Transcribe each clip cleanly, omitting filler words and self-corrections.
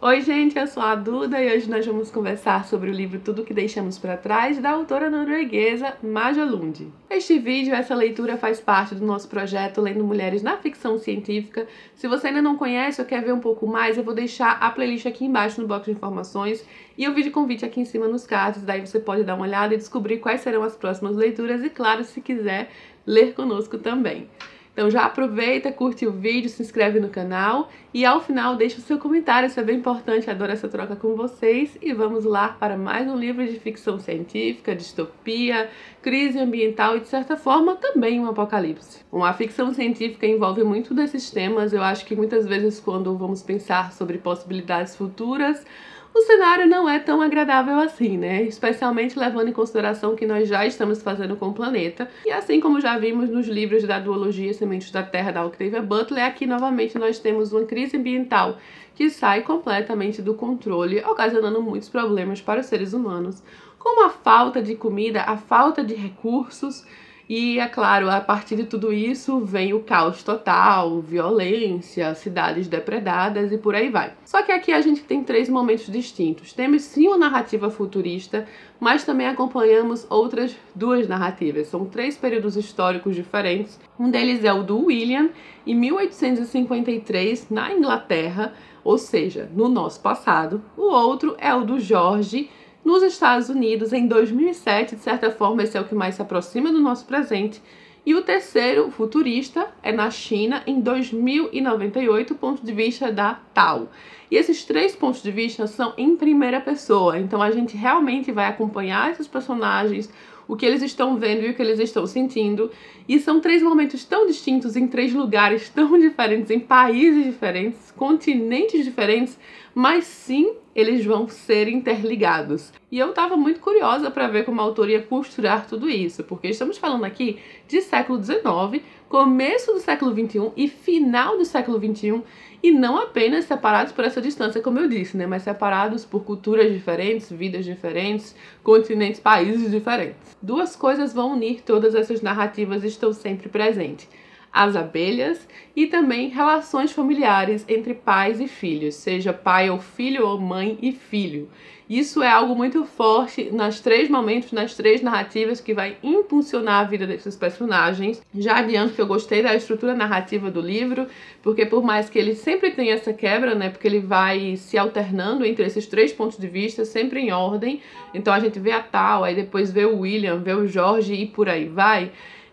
Oi gente, eu sou a Duda e hoje nós vamos conversar sobre o livro Tudo que Deixamos para Trás, da autora norueguesa Maja Lund. Este vídeo, essa leitura faz parte do nosso projeto Lendo Mulheres na Ficção Científica. Se você ainda não conhece ou quer ver um pouco mais, eu vou deixar a playlist aqui embaixo no box de informações e o vídeo convite aqui em cima nos cards, daí você pode dar uma olhada e descobrir quais serão as próximas leituras e, claro, se quiser, ler conosco também. Então já aproveita, curte o vídeo, se inscreve no canal e ao final deixa o seu comentário, isso é bem importante, adoro essa troca com vocês. E vamos lá para mais um livro de ficção científica, distopia, crise ambiental e de certa forma também um apocalipse. Bom, a ficção científica envolve muito desses temas, eu acho que muitas vezes quando vamos pensar sobre possibilidades futuras, o cenário não é tão agradável assim, né? Especialmente levando em consideração o que nós já estamos fazendo com o planeta. E assim como já vimos nos livros da duologia Sementes da Terra, da Octavia Butler, aqui novamente nós temos uma crise ambiental que sai completamente do controle, ocasionando muitos problemas para os seres humanos, como a falta de comida, a falta de recursos. E, é claro, a partir de tudo isso vem o caos total, violência, cidades depredadas e por aí vai. Só que aqui a gente tem três momentos distintos. Temos sim uma narrativa futurista, mas também acompanhamos outras duas narrativas. São três períodos históricos diferentes. Um deles é o do William, em 1853, na Inglaterra, ou seja, no nosso passado. O outro é o do George, nos Estados Unidos, em 2007, de certa forma esse é o que mais se aproxima do nosso presente. E o terceiro, futurista, é na China, em 2098, ponto de vista da Tao. E esses três pontos de vista são em primeira pessoa, então a gente realmente vai acompanhar esses personagens, o que eles estão vendo e o que eles estão sentindo. E são três momentos tão distintos, em três lugares tão diferentes, em países diferentes, continentes diferentes, mas sim, eles vão ser interligados. E eu estava muito curiosa para ver como a autora ia costurar tudo isso, porque estamos falando aqui de século XIX, começo do século XXI e final do século XXI, e não apenas separados por essa distância, como eu disse, né, mas separados por culturas diferentes, vidas diferentes, continentes, países diferentes. Duas coisas vão unir todas essas narrativas e estão sempre presentes: as abelhas e também relações familiares entre pais e filhos, seja pai ou filho ou mãe e filho. Isso é algo muito forte nas três momentos, nas três narrativas, que vai impulsionar a vida desses personagens. Já adianto que eu gostei da estrutura narrativa do livro, porque por mais que ele sempre tenha essa quebra, né, porque ele vai se alternando entre esses três pontos de vista, sempre em ordem. Então a gente vê a Tao, aí depois vê o William, vê o George e por aí vai.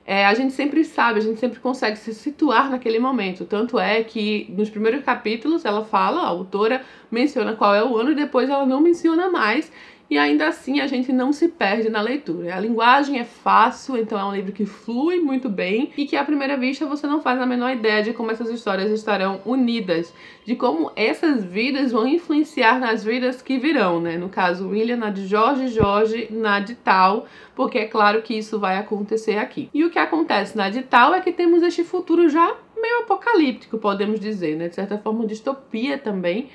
A gente sempre sabe, a gente sempre consegue se situar naquele momento. Tanto é que nos primeiros capítulos ela fala, a autora menciona qual é o ano e depois ela não menciona mais. E ainda assim a gente não se perde na leitura. A linguagem é fácil, então é um livro que flui muito bem e que à primeira vista você não faz a menor ideia de como essas histórias estarão unidas, de como essas vidas vão influenciar nas vidas que virão, né? No caso, William na de George na de Tao, porque é claro que isso vai acontecer aqui. E o que acontece na de Tao é que temos este futuro já meio apocalíptico, podemos dizer, né? De certa forma, distopia também,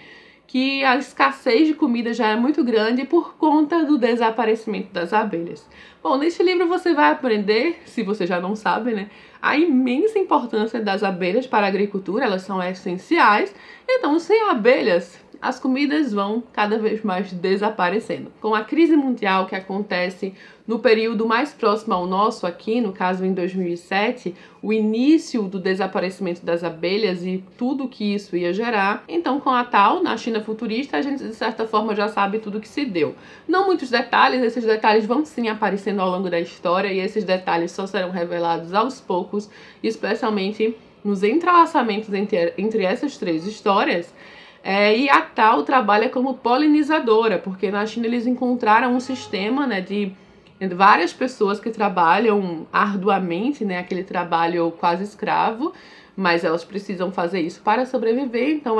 que a escassez de comida já é muito grande por conta do desaparecimento das abelhas. Bom, neste livro você vai aprender, se você já não sabe, né, a imensa importância das abelhas para a agricultura. Elas são essenciais, então sem abelhas as comidas vão cada vez mais desaparecendo. Com a crise mundial que acontece no período mais próximo ao nosso aqui, no caso em 2007, o início do desaparecimento das abelhas e tudo que isso ia gerar. Então, com a Tao, na China futurista, a gente de certa forma já sabe tudo que se deu. Não muitos detalhes, esses detalhes vão sim aparecendo ao longo da história e esses detalhes só serão revelados aos poucos, especialmente nos entrelaçamentos entre essas três histórias. E a Tao trabalha como polinizadora, porque na China eles encontraram um sistema, né, de várias pessoas que trabalham arduamente, né, aquele trabalho quase escravo, mas elas precisam fazer isso para sobreviver, então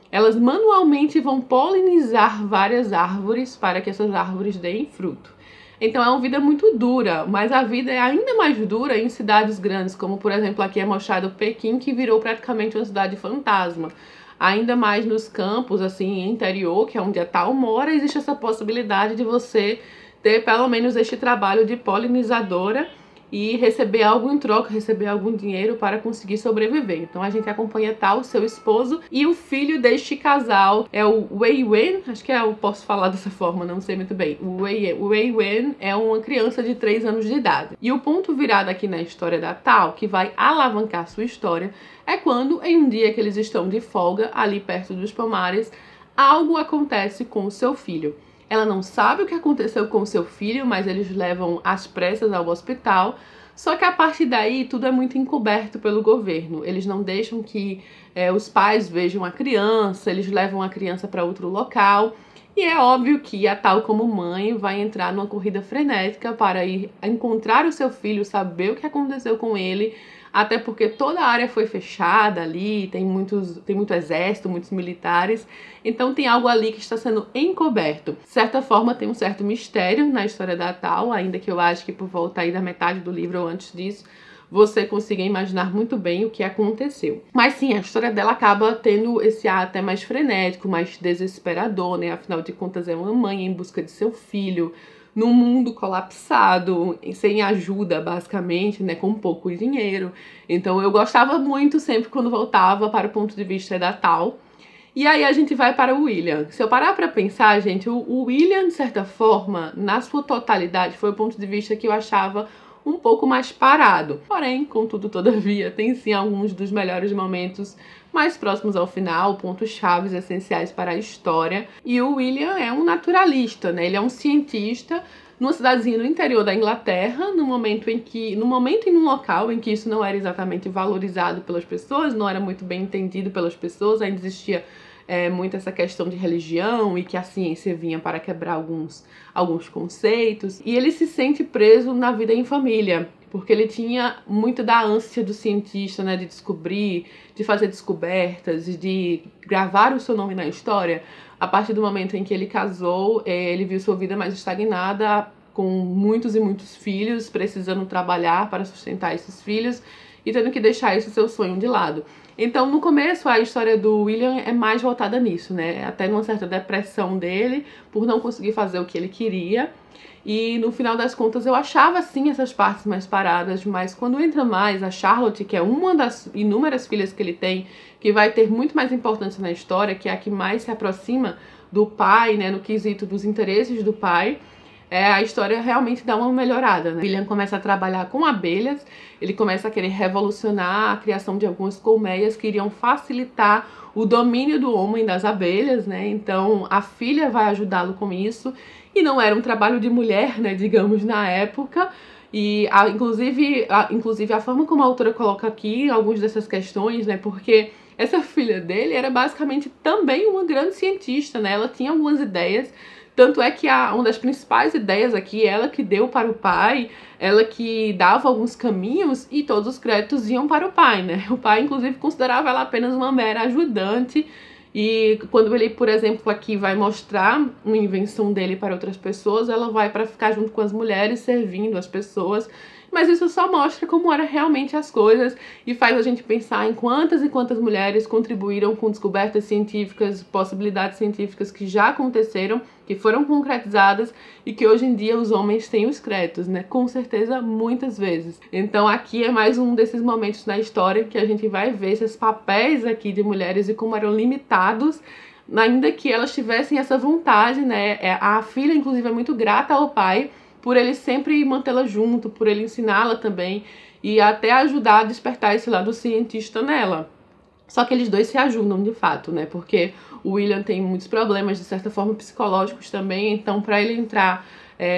elas manualmente vão polinizar várias árvores para que essas árvores deem fruto. Então é uma vida muito dura, mas a vida é ainda mais dura em cidades grandes, como por exemplo aqui é mostrado Pequim, que virou praticamente uma cidade fantasma. Ainda mais nos campos, assim, interior, que é onde a Tao mora, existe essa possibilidade de você ter pelo menos este trabalho de polinizadora e receber algo em troca, receber algum dinheiro para conseguir sobreviver. Então a gente acompanha Tao, seu esposo, e o filho deste casal é o Wei Wen, acho que eu posso falar dessa forma, não sei muito bem. O Wei Wen é uma criança de 3 anos de idade. E o ponto virado aqui na história da Tao, que vai alavancar sua história, é quando, em um dia que eles estão de folga, ali perto dos pomares, algo acontece com o seu filho. Ela não sabe o que aconteceu com o seu filho, mas eles levam às pressas ao hospital. Só que a partir daí tudo é muito encoberto pelo governo. Eles não deixam que os pais vejam a criança, eles levam a criança para outro local. E é óbvio que a Tao, como mãe, vai entrar numa corrida frenética para ir encontrar o seu filho, saber o que aconteceu com ele, até porque toda a área foi fechada ali, tem muito exército, muitos militares, então tem algo ali que está sendo encoberto. De certa forma, tem um certo mistério na história da Tao, ainda que eu acho que por volta aí da metade do livro ou antes disso, você consiga imaginar muito bem o que aconteceu. Mas sim, a história dela acaba tendo esse ar até mais frenético, mais desesperador, né? Afinal de contas, é uma mãe em busca de seu filho, num mundo colapsado, sem ajuda, basicamente, né, com pouco dinheiro. Então eu gostava muito sempre quando voltava para o ponto de vista da Tao. E aí a gente vai para o William. Se eu parar para pensar, gente, o William, de certa forma, na sua totalidade, foi o ponto de vista que eu achava um pouco mais parado. Porém, contudo, todavia, tem sim alguns dos melhores momentos mais próximos ao final, pontos chaves essenciais para a história. E o William é um naturalista, né? Ele é um cientista numa cidadezinha no interior da Inglaterra, no momento e num local em que isso não era exatamente valorizado pelas pessoas, não era muito bem entendido pelas pessoas, ainda existia muito essa questão de religião e que a ciência vinha para quebrar alguns conceitos. E ele se sente preso na vida em família, porque ele tinha muito da ânsia do cientista, né, de descobrir, de fazer descobertas, de gravar o seu nome na história. A partir do momento em que ele casou, ele viu sua vida mais estagnada, com muitos e muitos filhos, precisando trabalhar para sustentar esses filhos e tendo que deixar esse seu sonho de lado. Então, no começo, a história do William é mais voltada nisso, né? Até numa certa depressão dele, por não conseguir fazer o que ele queria. E, no final das contas, eu achava, sim, essas partes mais paradas, mas quando entra mais a Charlotte, que é uma das inúmeras filhas que ele tem, que vai ter muito mais importância na história, que é a que mais se aproxima do pai, né? No quesito dos interesses do pai, a história realmente dá uma melhorada, né? William começa a trabalhar com abelhas, ele começa a querer revolucionar a criação de algumas colmeias que iriam facilitar o domínio do homem das abelhas, né? Então a filha vai ajudá-lo com isso, e não era um trabalho de mulher, né, digamos, na época. E inclusive a forma como a autora coloca aqui algumas dessas questões, né, porque essa filha dele era basicamente também uma grande cientista, né? Ela tinha algumas ideias. Tanto é que uma das principais ideias aqui, ela que deu para o pai, ela que dava alguns caminhos e todos os créditos iam para o pai, né? O pai, inclusive, considerava ela apenas uma mera ajudante. E quando ele, por exemplo, aqui vai mostrar uma invenção dele para outras pessoas, ela vai para ficar junto com as mulheres, servindo as pessoas. Mas isso só mostra como eram realmente as coisas e faz a gente pensar em quantas e quantas mulheres contribuíram com descobertas científicas, possibilidades científicas que já aconteceram, que foram concretizadas e que hoje em dia os homens têm os créditos, né? Com certeza, muitas vezes. Então aqui é mais um desses momentos na história que a gente vai ver esses papéis aqui de mulheres e como eram limitados, ainda que elas tivessem essa vontade, né? A filha, inclusive, é muito grata ao pai por ele sempre mantê-la junto, por ele ensiná-la também e até ajudar a despertar esse lado cientista nela. Só que eles dois se ajudam de fato, né? Porque o William tem muitos problemas, de certa forma, psicológicos também, então para ele entrar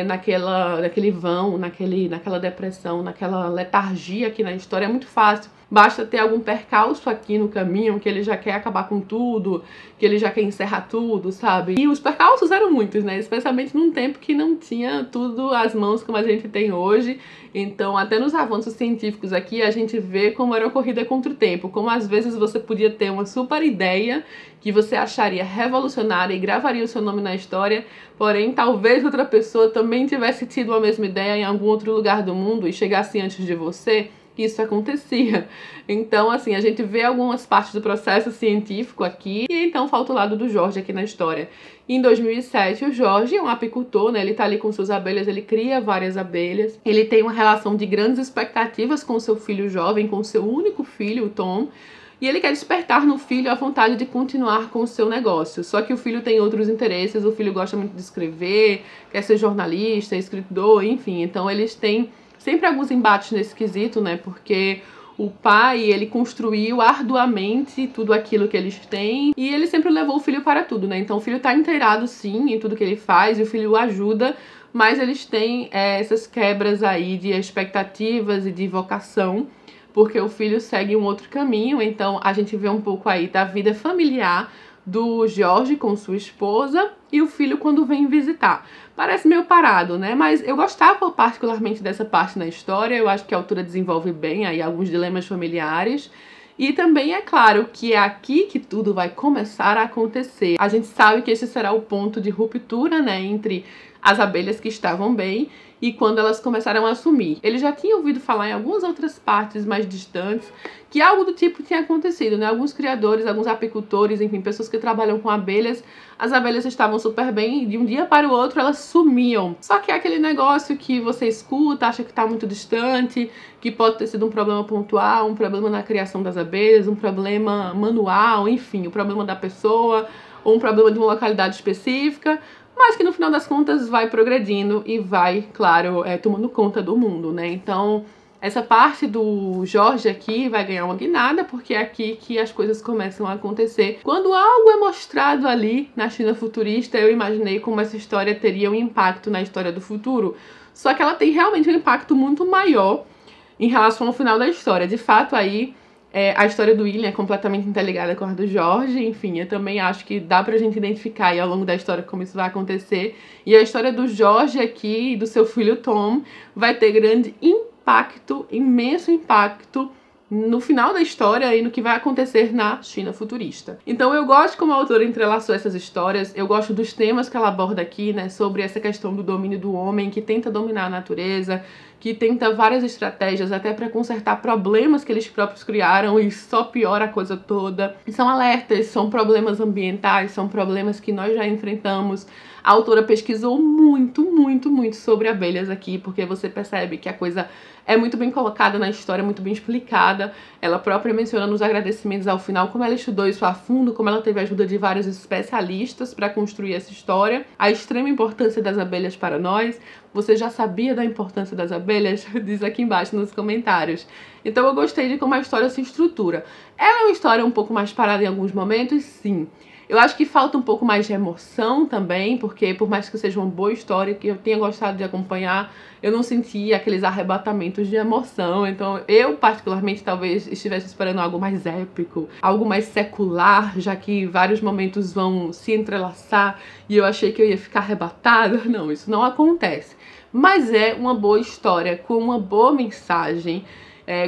naquele vão, naquela depressão, naquela letargia aqui na história é muito fácil. Basta ter algum percalço aqui no caminho, que ele já quer acabar com tudo, que ele já quer encerrar tudo, sabe? E os percalços eram muitos, né? Especialmente num tempo que não tinha tudo às mãos como a gente tem hoje. Então, até nos avanços científicos aqui, a gente vê como era uma corrida contra o tempo. Como às vezes você podia ter uma super ideia que você acharia revolucionária e gravaria o seu nome na história, porém, talvez outra pessoa também tivesse tido a mesma ideia em algum outro lugar do mundo e chegasse antes de você. que isso acontecia. Então, assim, a gente vê algumas partes do processo científico aqui, e então falta o lado do Jorge aqui na história. Em 2007, o Jorge é um apicultor, né? Ele tá ali com suas abelhas, ele cria várias abelhas. Ele tem uma relação de grandes expectativas com o seu filho jovem, com o seu único filho, o Tom. E ele quer despertar no filho a vontade de continuar com o seu negócio. Só que o filho tem outros interesses, o filho gosta muito de escrever, quer ser jornalista, escritor, enfim. Então eles têm sempre alguns embates nesse quesito, né? Porque o pai, ele construiu arduamente tudo aquilo que eles têm e ele sempre levou o filho para tudo, né? Então o filho tá inteirado, sim, em tudo que ele faz e o filho o ajuda, mas eles têm essas quebras aí de expectativas e de vocação, porque o filho segue um outro caminho. Então a gente vê um pouco aí da vida familiar do Jorge com sua esposa e o filho quando vem visitar. Parece meio parado, né? Mas eu gostava particularmente dessa parte na história. Eu acho que a autora desenvolve bem aí alguns dilemas familiares. E também é claro que é aqui que tudo vai começar a acontecer. A gente sabe que esse será o ponto de ruptura, né, entre as abelhas que estavam bem e quando elas começaram a sumir. Ele já tinha ouvido falar em algumas outras partes mais distantes que algo do tipo tinha acontecido, né? Alguns criadores, alguns apicultores, enfim, pessoas que trabalham com abelhas, as abelhas estavam super bem e de um dia para o outro elas sumiam. Só que é aquele negócio que você escuta, acha que está muito distante, que pode ter sido um problema pontual, um problema na criação das abelhas, um problema manual, enfim, o problema da pessoa, ou um problema de uma localidade específica, mas que no final das contas vai progredindo e vai, claro, tomando conta do mundo, né? Então, essa parte do Jorge aqui vai ganhar uma guinada, porque é aqui que as coisas começam a acontecer. Quando algo é mostrado ali na China futurista, eu imaginei como essa história teria um impacto na história do futuro, só que ela tem realmente um impacto muito maior em relação ao final da história. De fato, aí a história do William é completamente interligada com a do Jorge, enfim, eu também acho que dá pra gente identificar aí ao longo da história como isso vai acontecer. E a história do Jorge aqui e do seu filho Tom vai ter grande impacto, imenso impacto no final da história e no que vai acontecer na China futurista. Então eu gosto como a autora entrelaçou essas histórias, eu gosto dos temas que ela aborda aqui, né, sobre essa questão do domínio do homem, que tenta dominar a natureza, que tenta várias estratégias até para consertar problemas que eles próprios criaram e só piora a coisa toda. E são alertas, são problemas ambientais, são problemas que nós já enfrentamos. A autora pesquisou muito, muito, muito sobre abelhas aqui, porque você percebe que a coisa é muito bem colocada na história, muito bem explicada. Ela própria menciona nos agradecimentos ao final como ela estudou isso a fundo, como ela teve a ajuda de vários especialistas para construir essa história. A extrema importância das abelhas para nós. Você já sabia da importância das abelhas? Diz aqui embaixo nos comentários. Então eu gostei de como a história se estrutura. Ela é uma história um pouco mais parada em alguns momentos, sim. Eu acho que falta um pouco mais de emoção também, porque por mais que seja uma boa história, que eu tenha gostado de acompanhar, eu não senti aqueles arrebatamentos de emoção. Então eu particularmente talvez estivesse esperando algo mais épico, algo mais secular, já que vários momentos vão se entrelaçar e eu achei que eu ia ficar arrebatada. Não, isso não acontece. Mas é uma boa história, com uma boa mensagem,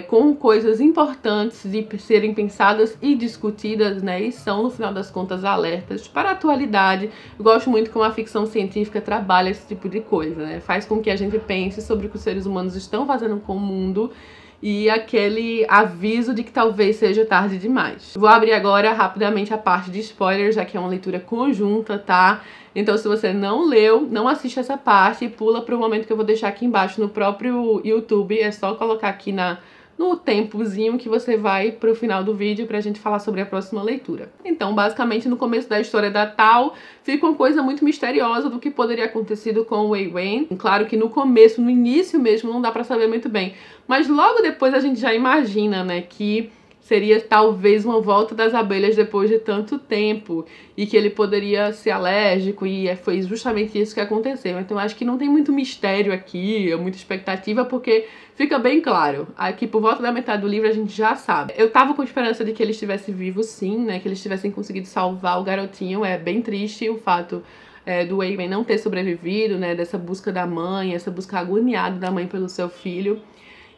com coisas importantes de serem pensadas e discutidas, né? E são, no final das contas, alertas para a atualidade. Eu gosto muito como a ficção científica trabalha esse tipo de coisa, né? Faz com que a gente pense sobre o que os seres humanos estão fazendo com o mundo e aquele aviso de que talvez seja tarde demais. Vou abrir agora rapidamente a parte de spoilers, já que é uma leitura conjunta, tá? Então se você não leu, não assiste essa parte e pula para o momento que eu vou deixar aqui embaixo no próprio YouTube. É só colocar aqui no tempozinho que você vai pro final do vídeo pra gente falar sobre a próxima leitura. Então, basicamente, no começo da história da Tao, fica uma coisa muito misteriosa do que poderia acontecido com o Wei Wen. Claro que no começo, no início mesmo, não dá pra saber muito bem. Mas logo depois a gente já imagina, né, que seria talvez uma volta das abelhas depois de tanto tempo e que ele poderia ser alérgico e foi justamente isso que aconteceu. Então acho que não tem muito mistério aqui, muita expectativa, porque fica bem claro. Aqui por volta da metade do livro a gente já sabe. Eu tava com esperança de que ele estivesse vivo sim, né, que eles tivessem conseguido salvar o garotinho. É bem triste o fato do Wei Wen não ter sobrevivido, né, dessa busca da mãe, essa busca agoniada da mãe pelo seu filho.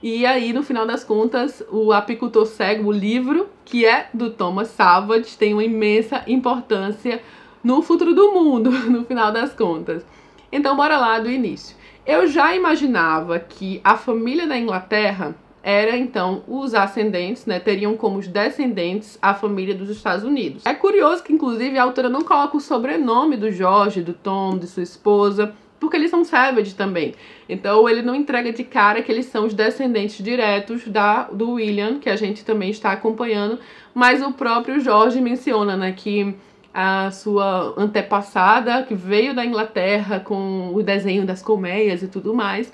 E aí, no final das contas, o Apicultor Cego, o livro, que é do Thomas Savage, tem uma imensa importância no futuro do mundo, no final das contas. Então, bora lá do início. Eu já imaginava que a família da Inglaterra, era então os ascendentes, né, teriam como os descendentes a família dos Estados Unidos. É curioso que inclusive a autora não coloca o sobrenome do George, do Tom, de sua esposa, porque eles são Savage também. Então ele não entrega de cara que eles são os descendentes diretos do William, que a gente também está acompanhando, mas o próprio George menciona, né, que a sua antepassada, que veio da Inglaterra com o desenho das colmeias e tudo mais,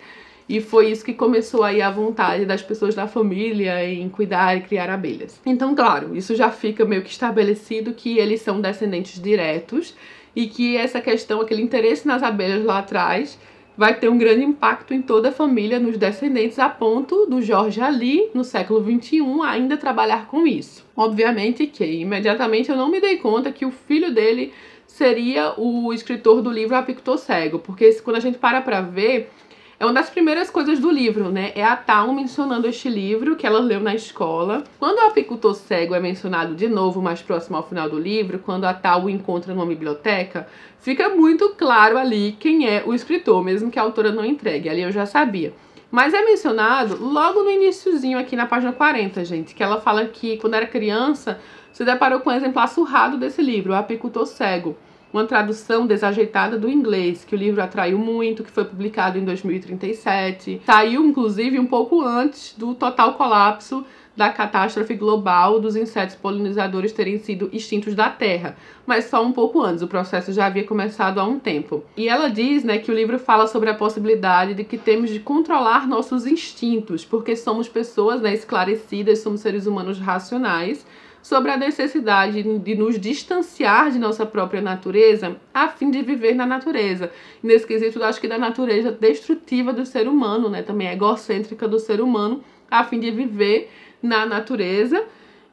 e foi isso que começou aí a vontade das pessoas da família em cuidar e criar abelhas. Então, claro, isso já fica meio que estabelecido que eles são descendentes diretos e que essa questão, aquele interesse nas abelhas lá atrás, vai ter um grande impacto em toda a família, nos descendentes, a ponto do George ali, no século XXI, ainda trabalhar com isso. Obviamente que imediatamente eu não me dei conta que o filho dele seria o escritor do livro Apicultor Cego, porque quando a gente para ver, é uma das primeiras coisas do livro, né? É a Tal mencionando este livro que ela leu na escola. Quando o Apicultor Cego é mencionado de novo, mais próximo ao final do livro, quando a Tal o encontra numa biblioteca, fica muito claro ali quem é o escritor, mesmo que a autora não entregue. Ali eu já sabia. Mas é mencionado logo no iniciozinho aqui na página 40, gente, que ela fala que quando era criança se deparou com um exemplar surrado desse livro, O Apicultor Cego. Uma tradução desajeitada do inglês, que o livro atraiu muito, que foi publicado em 2037. Saiu, inclusive, um pouco antes do total colapso da catástrofe global dos insetos polinizadores terem sido extintos da Terra, mas só um pouco antes, o processo já havia começado há um tempo. E ela diz, né, que o livro fala sobre a possibilidade de que temos de controlar nossos instintos, porque somos pessoas, né, esclarecidas, somos seres humanos racionais, sobre a necessidade de nos distanciar de nossa própria natureza a fim de viver na natureza. Nesse quesito, eu acho que da natureza destrutiva do ser humano, né, também egocêntrica do ser humano, a fim de viver na natureza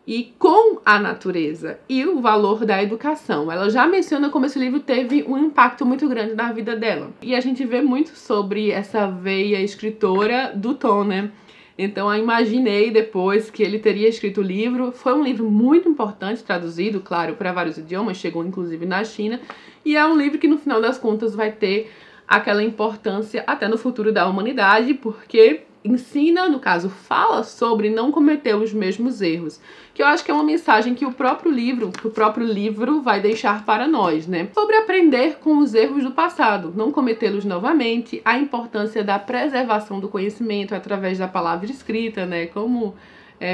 e com a natureza. E o valor da educação. Ela já menciona como esse livro teve um impacto muito grande na vida dela. E a gente vê muito sobre essa veia escritora do Tom, né? Então eu imaginei depois que ele teria escrito o livro. Foi um livro muito importante, traduzido, claro, para vários idiomas, chegou inclusive na China, e é um livro que no final das contas vai ter aquela importância até no futuro da humanidade, porque ensina, no caso, fala sobre não cometer os mesmos erros, que eu acho que é uma mensagem que o próprio livro vai deixar para nós, né? Sobre aprender com os erros do passado, não cometê-los novamente, a importância da preservação do conhecimento através da palavra escrita, né? Como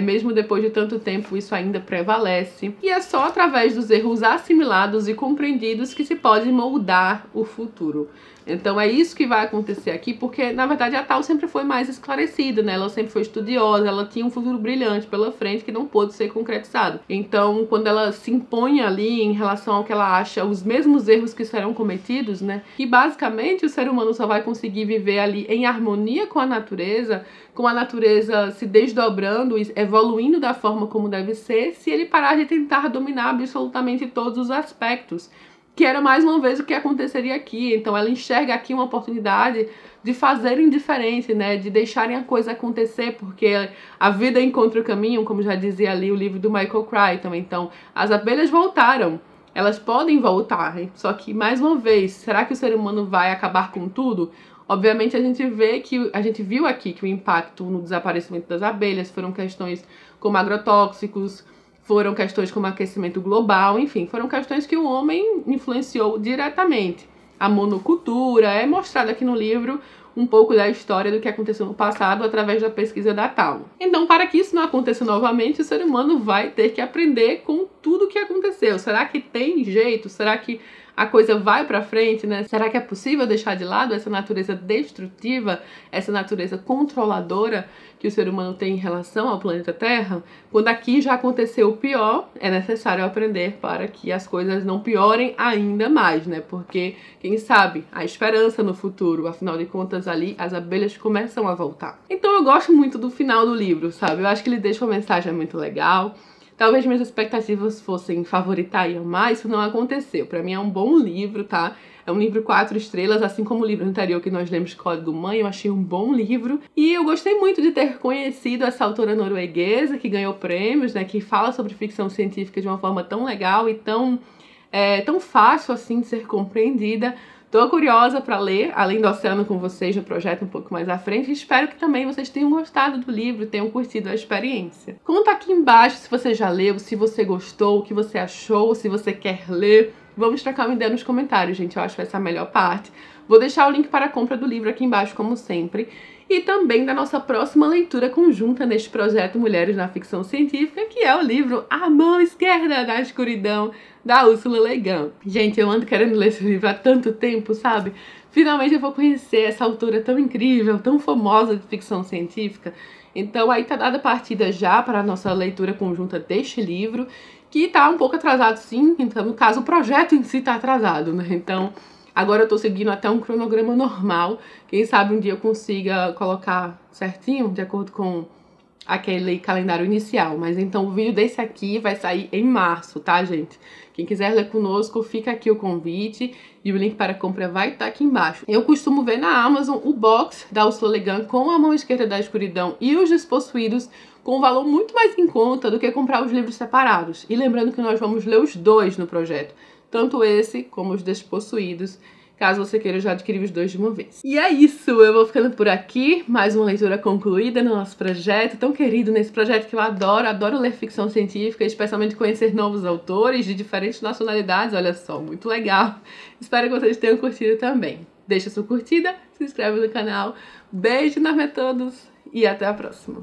mesmo depois de tanto tempo isso ainda prevalece. E é só através dos erros assimilados e compreendidos que se pode moldar o futuro. Então é isso que vai acontecer aqui, porque na verdade a Tal sempre foi mais esclarecida, né? Ela sempre foi estudiosa, ela tinha um futuro brilhante pela frente que não pôde ser concretizado. Então quando ela se impõe ali em relação ao que ela acha os mesmos erros que serão cometidos, né? Que basicamente o ser humano só vai conseguir viver ali em harmonia com a natureza se desdobrando e evoluindo da forma como deve ser, se ele parar de tentar dominar absolutamente todos os aspectos. Que era mais uma vez o que aconteceria aqui. Então ela enxerga aqui uma oportunidade de fazerem diferente, né? De deixarem a coisa acontecer, porque a vida encontra o caminho, como já dizia ali o livro do Michael Crichton. Então as abelhas voltaram, elas podem voltar, só que mais uma vez, será que o ser humano vai acabar com tudo? Obviamente a gente viu aqui que o impacto no desaparecimento das abelhas foram questões como agrotóxicos, foram questões como aquecimento global, enfim, foram questões que o homem influenciou diretamente. A monocultura é mostrada aqui no livro um pouco da história do que aconteceu no passado através da pesquisa da Tal. Então, para que isso não aconteça novamente, o ser humano vai ter que aprender com tudo o que aconteceu. Será que tem jeito? Será que a coisa vai pra frente, né? Será que é possível deixar de lado essa natureza destrutiva, essa natureza controladora que o ser humano tem em relação ao planeta Terra? Quando aqui já aconteceu o pior, é necessário aprender para que as coisas não piorem ainda mais, né? Porque, quem sabe, há esperança no futuro. Afinal de contas, ali as abelhas começam a voltar. Então eu gosto muito do final do livro, sabe? Eu acho que ele deixa uma mensagem muito legal. Talvez minhas expectativas fossem favoritar e amar, isso não aconteceu. Pra mim é um bom livro, tá? É um livro 4 estrelas, assim como o livro anterior que nós lemos, Código Mãe, eu achei um bom livro. E eu gostei muito de ter conhecido essa autora norueguesa que ganhou prêmios, né? Que fala sobre ficção científica de uma forma tão legal e tão fácil, assim, de ser compreendida. Tô curiosa para ler, além do Oceano com vocês no projeto um pouco mais à frente. Espero que também vocês tenham gostado do livro, tenham curtido a experiência. Conta aqui embaixo se você já leu, se você gostou, o que você achou, se você quer ler. Vamos trocar uma ideia nos comentários, gente. Eu acho que essa é a melhor parte. Vou deixar o link para a compra do livro aqui embaixo, como sempre. E também da nossa próxima leitura conjunta neste projeto Mulheres na Ficção Científica, que é o livro A Mão Esquerda da Escuridão, da Ursula Le Guin. Gente, eu ando querendo ler esse livro há tanto tempo, sabe? Finalmente eu vou conhecer essa autora tão incrível, tão famosa de ficção científica. Então aí tá dada a partida já para a nossa leitura conjunta deste livro, que tá um pouco atrasado sim, então no caso o projeto em si tá atrasado, né? Então agora eu tô seguindo até um cronograma normal. Quem sabe um dia eu consiga colocar certinho, de acordo com aquele calendário inicial. Mas então o vídeo desse aqui vai sair em março, tá, gente? Quem quiser ler conosco, fica aqui o convite e o link para a compra vai estar aqui embaixo. Eu costumo ver na Amazon o box da Ursula Le Guin com A Mão Esquerda da Escuridão e Os Despossuídos com um valor muito mais em conta do que comprar os livros separados. E lembrando que nós vamos ler os dois no projeto, tanto esse como Os Despossuídos, caso você queira já adquirir os dois de uma vez. E é isso, eu vou ficando por aqui, mais uma leitura concluída no nosso projeto, tão querido nesse projeto que eu adoro ler ficção científica, especialmente conhecer novos autores de diferentes nacionalidades, olha só, muito legal. Espero que vocês tenham curtido também. Deixa sua curtida, se inscreve no canal, beijo enorme a todos e até a próxima.